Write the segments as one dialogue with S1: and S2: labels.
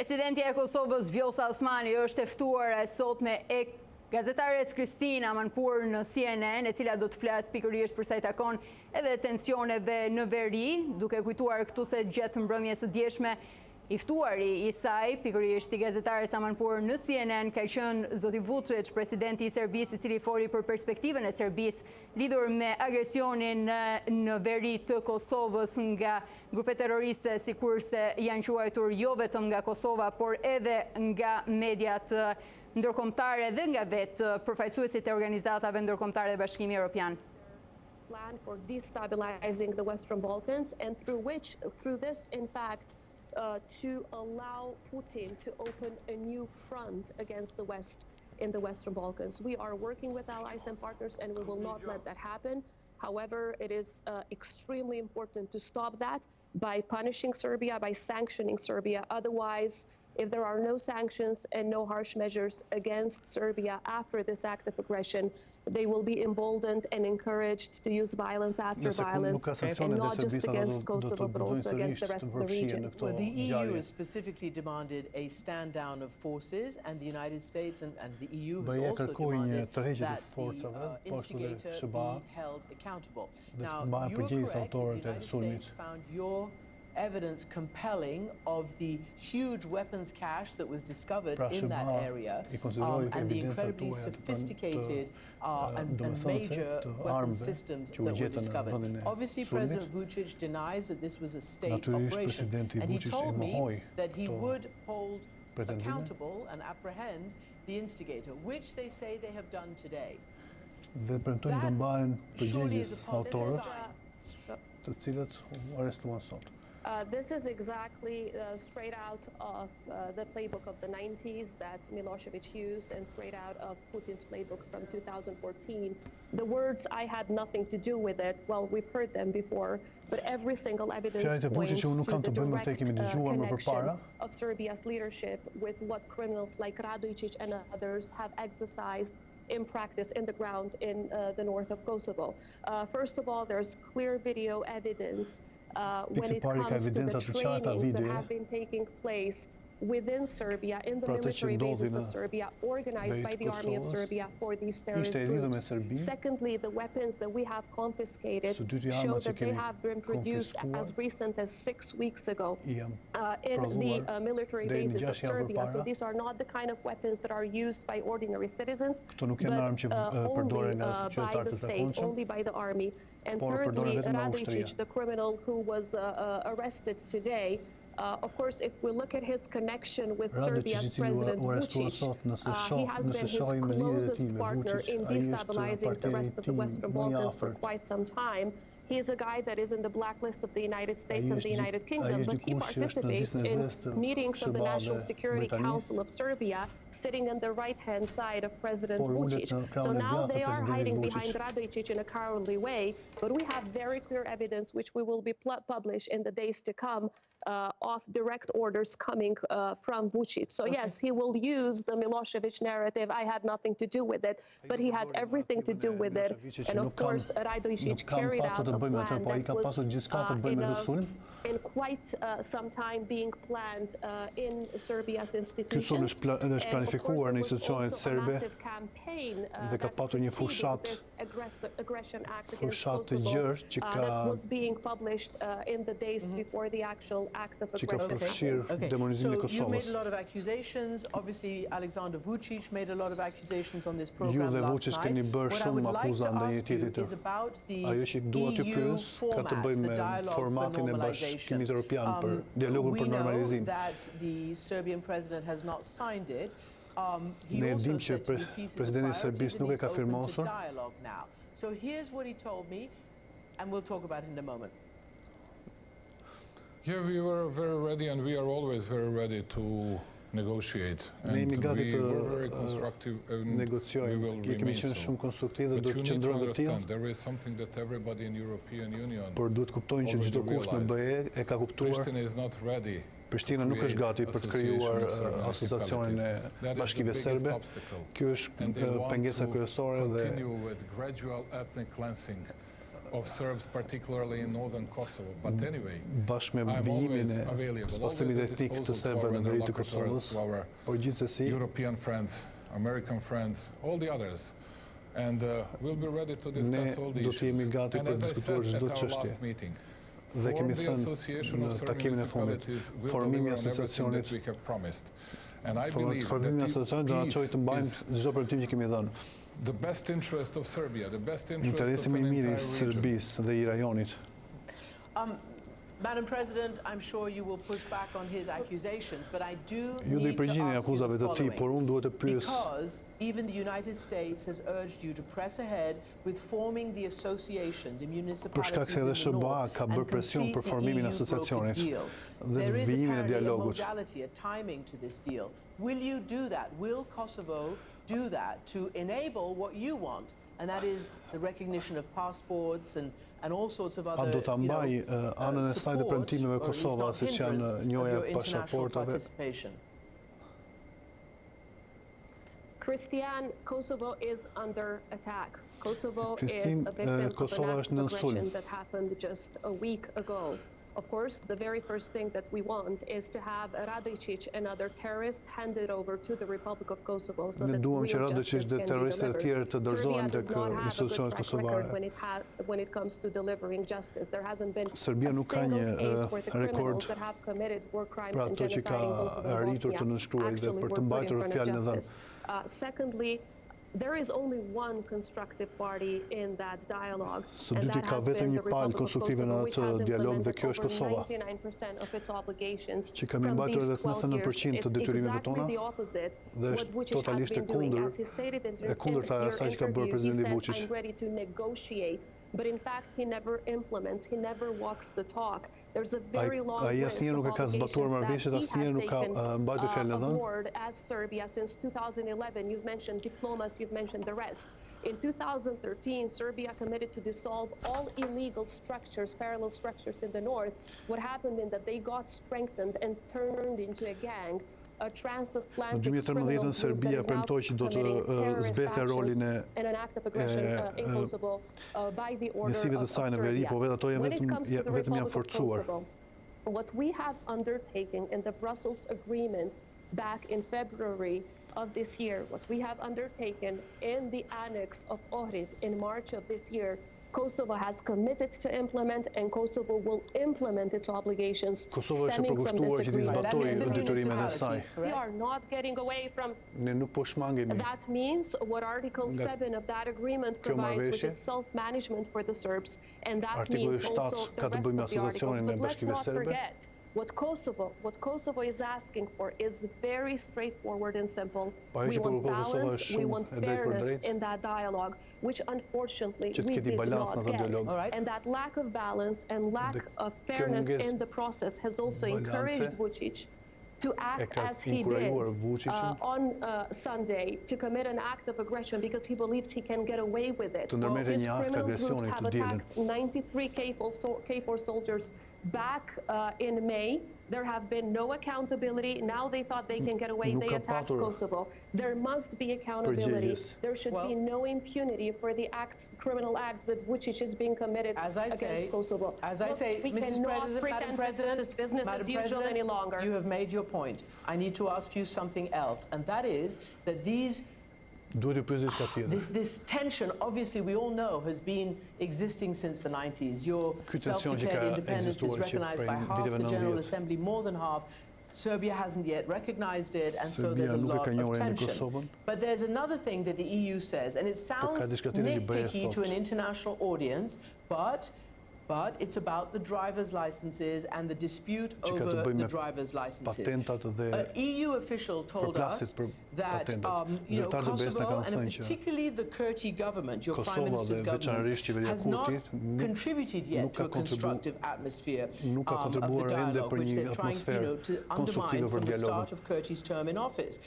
S1: Presidentja e Kosovës Vjosa Osmani është e ftuar sot me gazetares Kristina Manpur në CNN, e cila do të flasë pikërisht për sa i takon edhe tensioneve në veri, duke kujtuar këtu se gjatë mbrëmjes së djeshme i ftuari i saj, pikërisht i gazetares Manpur në CNN, ka qenë zoti Vučić, presidenti i Serbisë, i cili foli për perspektivën e Serbisë lidhur me agresionin në veri të Kosovës nga grupe terroriste, sikurse janë quajtur jo vetëm nga Kosova, por edhe nga mediat ndërkombëtare dhe nga vetë përfaqësuesit e organizatave ndërkombëtare dhe Bashkimi Evropian.
S2: Plan for destabilizing the Western Balkans, and through this, in fact, to allow Putin to open a new front against the West in the Western Balkans. We are working with allies and partners, and we will not let that happen. However, it is extremely important to stop that by punishing Serbia, by sanctioning Serbia. Otherwise, if there are no sanctions and no harsh measures against Serbia after this act of aggression, they will be emboldened and encouraged to use violence after violence, and not just against Kosovo, but also against the rest of the region.
S3: Well, the EU has specifically demanded a stand down of forces, and the United States and the EU has also demanded that the instigator be held accountable. Now, you are correct, the United States found your evidence compelling of the huge weapons cache that was discovered in that area, and the incredibly sophisticated and major weapons systems that were discovered. Obviously, President Vučić denies that this was a state operation, and he told me that he would hold accountable and apprehend the instigator, which they say they have done today. That surely is a positive sign.
S2: This is exactly straight out of the playbook of the 90s that Milosevic used, and straight out of Putin's playbook from 2014. The words, "I had nothing to do with it," well, we've heard them before, but every single evidence points to the direct connection of Serbia's leadership with what criminals like Radojčić and others have exercised in practice in the ground in the north of Kosovo. First of all, there's clear video evidence when it comes to the trainings that have been taking place within Serbia, in the military bases of Serbia, organized by the Army of Serbia for these terrorist groups. Secondly, the weapons that we have confiscated show that they have been produced as recent as 6 weeks ago in the military bases of Serbia. So these are not the kind of weapons that are used by ordinary citizens, but only by the state, only by the army. And thirdly, Radojčić, the criminal who was arrested today, of course, if we look at his connection with Serbia's President Vučić, he has been his closest partner in destabilizing the rest of the Western Balkans for quite some time. He is a guy that is in the blacklist of the United States and the United Kingdom, but he participates in meetings of the National Security Council of Serbia, sitting on the right-hand side of President Vučić. So now they are hiding behind Radojčić in a cowardly way, but we have very clear evidence, which we will be published in the days to come, of direct orders coming from Vučić. So yes, he will use the Milosevic narrative, "I had nothing to do with it," but he had everything to do with it. And of course, Radojčić carried out a plan that was in quite some time being planned in Serbia's institutions. And of course, there was also a massive campaign that preceded this aggression act against Kosovo that was being published in the days before the actual act of aggression.
S3: Okay. So you made a lot of accusations. Obviously, Aleksandar Vučić made a lot of accusations on this program last night. What I would like to ask you is about the EU formats, the dialogue for normalization. We know that the Serbian president has not signed it. He also said to me, peace is a priority, that he's open to dialogue now. So here's what he told me, and we'll talk about it in a moment.
S4: Yeah, we were very ready, and we are always very ready to negotiate. And we were very constructive, and we will remain so. But you need to understand, there is something that everybody in European Union already realized. Pristina is not ready.
S5: Prishtina nuk është gati për të krijuar asociacionin e Bashkive Serbe. Kjo është pengesa kryesore dhe
S4: of Serbs, particularly in northern Kosovo. But anyway,
S5: bashkë me
S4: I'm
S5: vijimin
S4: always
S5: e
S4: available,
S5: spastimit
S4: always at
S5: etnik të
S4: disposal to
S5: serbëve
S4: our
S5: në veri të
S4: interlocutors,
S5: Kosovës,
S4: to our
S5: por gjithsesi
S4: European friends, American friends, all the others. And we'll be ready to
S5: ne
S4: discuss all the
S5: do të jemi
S4: issues.
S5: gati
S4: And
S5: për
S4: as I
S5: diskutuar
S4: said
S5: çdo
S4: at our
S5: çështje.
S4: last meeting,
S5: Dhe kemi
S4: the
S5: thënë
S4: Association
S5: në
S4: of Serbian
S5: takimin e fundit,
S4: Municipalities will
S5: formimi i
S4: deliver on everything
S5: asociacionit,
S4: that we have promised. And I believe
S5: formimi i
S4: that
S5: asociacionit do na çojë të mbajmë çdo përgatitim që kemi dhënë.
S4: the best interest of Serbia, the best interest
S5: Interesi
S4: of
S5: më
S4: an
S5: i mirë i
S4: entire region.
S5: Serbisë dhe i rajonit.
S3: Madam President, I'm sure you will push back on his accusations, but I do
S5: Ju do i
S3: need to
S5: përgjigjeni
S3: ask you
S5: akuzave
S3: the
S5: të tij, por unë duhet të pyes
S3: because even the United States has urged you to press ahead with forming the association, the
S5: për shkak
S3: municipalities
S5: se
S3: in
S5: edhe
S3: the
S5: SBA
S3: north,
S5: ka
S3: and
S5: bërë presion
S3: complete
S5: për
S3: the
S5: formimin e
S3: EU
S5: asociacionit
S3: brokered deal.
S5: dhe
S3: There is
S5: vijimin e
S3: apparently a
S5: dialogut.
S3: modality, a timing to this deal. Will you do that? Will Kosovo do that to enable what you want? And that is the recognition of passports and all sorts of
S5: A
S3: other,
S5: do ta mbaj anën e saj të premtimeve Kosova, siç janë njohja e pasaportave?
S2: Christian, Kosovo is under attack. Kosovo
S5: Christine,
S2: is a victim of
S5: Kosova
S2: an act
S5: është në
S2: of aggression
S5: sulm.
S2: that happened just a week ago. Of course, the very first thing that we want is to have Radojčić and other terrorists handed over to the Republic of Kosovo so
S5: Ne
S2: that
S5: duam që
S2: real
S5: Radojčić
S2: justice
S5: dhe
S2: can be
S5: terroristët e tjerë të
S2: delivered.
S5: dorëzohen
S2: Serbia does
S5: tek
S2: not have a good
S5: institucionet
S2: track
S5: kosovare.
S2: record when it comes to delivering justice. There hasn't been
S5: Serbia
S2: a
S5: nuk ka
S2: single
S5: një
S2: case where the
S5: rekord
S2: criminals that have committed war crimes
S5: për
S2: and
S5: ato që ka
S2: genocide in Kosovo and
S5: arritur të
S2: Bosnia
S5: nënshkruaj dhe
S2: actually
S5: për
S2: were
S5: të
S2: put in
S5: mbajtur
S2: front of
S5: fjalën e dhënë.
S2: justice. Secondly, there is only one constructive party in that dialogue,
S5: Së
S2: and
S5: dyti
S2: that
S5: ka
S2: has
S5: vetëm
S2: been
S5: një
S2: the
S5: palë
S2: Republic of
S5: konstruktive në
S2: Kosovo, which
S5: atë
S2: has
S5: dialog dhe
S2: implemented
S5: kjo është
S2: over
S5: Kosova,
S2: 99% of its obligations
S5: që kemi
S2: from
S5: mbajtur
S2: these
S5: rreth
S2: 12
S5: 99%
S2: years.
S5: të
S2: It's
S5: detyrimeve
S2: exactly
S5: tona
S2: the opposite
S5: dhe
S2: what
S5: është
S2: Vučić has
S5: totalisht e
S2: been doing.
S5: kundër
S2: As he stated in
S5: e kundërta e
S2: your
S5: asaj që ka bërë
S2: interview,
S5: presidenti
S2: he
S5: Vučić.
S2: says, I'm ready to negotiate, but in fact he never implements, he never walks the talk. There's a very long
S5: Ai
S2: list
S5: asnjëherë
S2: of
S5: nuk e ka zbatuar
S2: obligations
S5: marrëveshjet,
S2: that he
S5: asnjëherë nuk ka
S2: has
S5: mbajtur fjalën e
S2: taken
S5: dhënë.
S2: aboard as Serbia since 2011. You've mentioned diplomas, you've mentioned the rest. In 2013, Serbia committed to dissolve all illegal structures, parallel structures in the north. What happened is that they got strengthened and turned into a gang. A transatlantic
S5: Në 2013 Serbia premtoi që do të zbete rolin e njësive të saj në veri, po vetë ato vetëm janë forcuar.
S2: What we have undertaken in the Brussels agreement back in February of this year, what we have undertaken in the annex of Ohrid in March of this year, Kosovo has committed to implement, and Kosovo will implement its obligations stemming from this agreement. We are not getting away from that. Means what Article 7 of that agreement provides, which is self-management for the Serbs, and that means also the rest of the articles. But let's not forget, what Kosovo is asking for is very straightforward and simple. We want balance, we want fairness in that dialogue, which unfortunately we did not get. And that lack of balance and lack of fairness in the process has also encouraged Vučić to act as he did on Sunday, to commit an act of aggression because he believes he can get away with it. Well, his criminal groups have attacked 93 KFOR soldiers back in May. There have been no accountability. Now they thought they can get away. They attacked Kosovo. There must be accountability. There should be no impunity for the criminal acts that Vučić is being committed against Kosovo.
S3: As I say, Mrs. President, Madam President,
S2: this business as usual any longer.
S3: You have made your point. I need to ask you something else, and that is that this tension, obviously, we all know, has been existing since the 90s. Your self-declared independence is recognized by half the General Assembly, more than half. Serbia hasn't yet recognized it, and so there's a lot of tension. But there's another thing that the EU says, and it sounds nitpicky to an international audience, but it's about the driver's licenses and the dispute over the driver's licenses. An EU official told us that Kosovo, and particularly the Kurti government, your Prime Minister's government, has not contributed yet to a constructive atmosphere of the dialogue, which they're trying to undermine from the start of Kurti's term in office.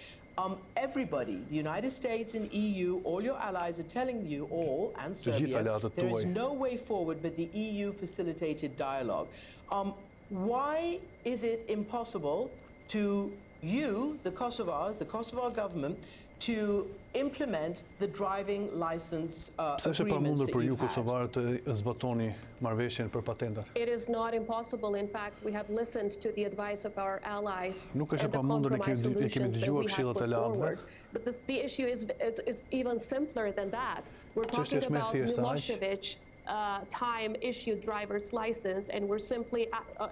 S3: Everybody, the United States and EU, all your allies are telling you, all, and Serbia, there is no way forward but the EU-facilitated dialogue. Why is it impossible to you, the Kosovars, the Kosovar government, to implement the driving license agreements that you've had?
S2: It is not impossible. In fact, we have listened to the advice of our allies and the compromise solutions that we have put forward. But the issue is even simpler than that. We're talking about Milosevic time-issued driver's license, and we're simply,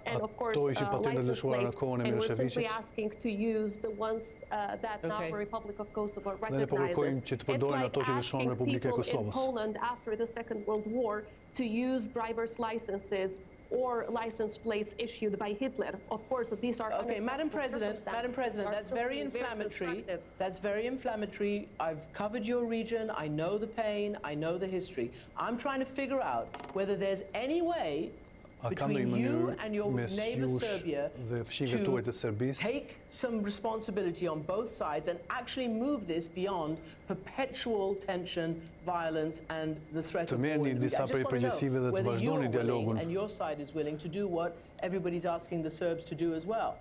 S2: and of course, license plates, and we're simply asking to use the ones that now the Republic of Kosovo recognizes. It's like asking people in Poland after the Second World War to use driver's licenses or license plates issued by Hitler. Of course, these are
S3: Madam President, that's very inflammatory. That's very inflammatory. I've covered your region. I know the pain. I know the history. I'm trying to figure out whether there's any way between you and your neighbor Serbia to take some responsibility on both sides and actually move this beyond perpetual tension, violence, and the threat of war. I just want to know whether you're willing and your side is willing to do what everybody's asking the Serbs to do as well.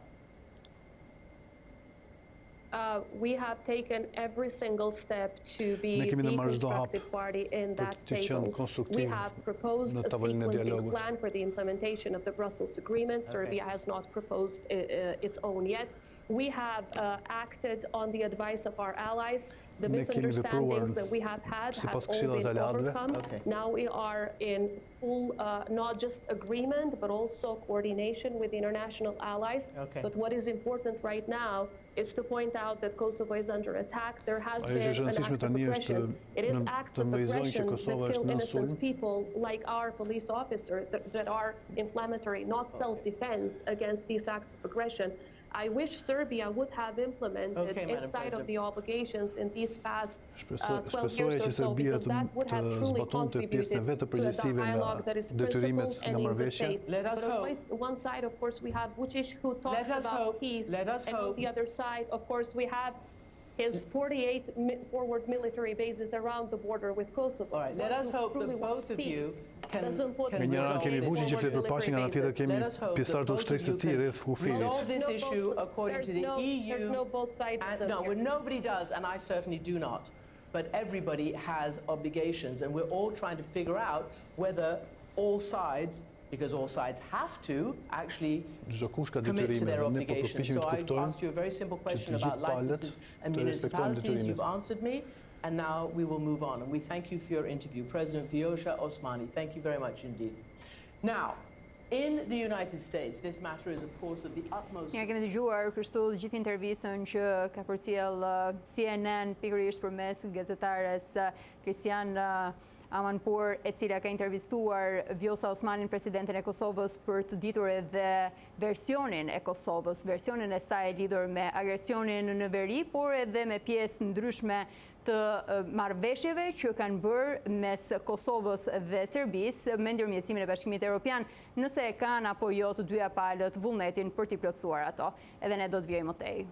S2: We have taken every single step to be the constructive party in that table. We have proposed a sequencing plan for the implementation of the Brussels Agreement. Serbia has not proposed its own yet. We have acted on the advice of our allies. The misunderstandings that we have had have all been overcome. Now we are in full, not just agreement, but also coordination with international allies. But what is important right now is to point out that Kosovo is under attack. There has been an act of aggression. It is acts of aggression that kill innocent people like our police officer that are inflammatory, not self-defense against these acts of aggression. I wish Serbia would have implemented its side of the obligations in these past 12 years or so, because that would have truly contributed to a dialogue that is principled and in good faith.
S3: Let us hope.
S2: On one side, of course, we have Vučić, who talks about peace, and on the other side, of course, we have his 48 forward military bases around the border with Kosovo.
S3: All right, let us hope that both of you can resolve this issue according to the EU.
S2: There's no both sides.
S3: No, nobody does, and I certainly do not. But everybody has obligations, and we're all trying to figure out whether all sides, because all sides have to actually commit to their obligations. So I asked you a very simple question about licenses and municipalities. You've answered me, and now we will move on. And we thank you for your interview. President Vjosa Osmani, thank you very much indeed. Now, in the United States, this matter is, of course, of the utmost...
S1: Ja kemi dëgjuar kështu gjithë intervistën që ka përcjell CNN pikërisht përmes gazetares Kristian Amanpour, e cila ka intervistuar Vjosa Osmanin, presidentin e Kosovës, për të ditur edhe versionin e Kosovës, versionin e saj lidhur me agresionin në veri, por edhe me pjesë ndryshme të marrëveshjeve që kanë bërë mes Kosovës dhe Serbisë me ndërmjetësimin e Bashkimit Evropian, nëse e kanë apo jo të dyja palët vullnetin për t'i plotësuar ato. Edhe ne do të vjojmë më tej.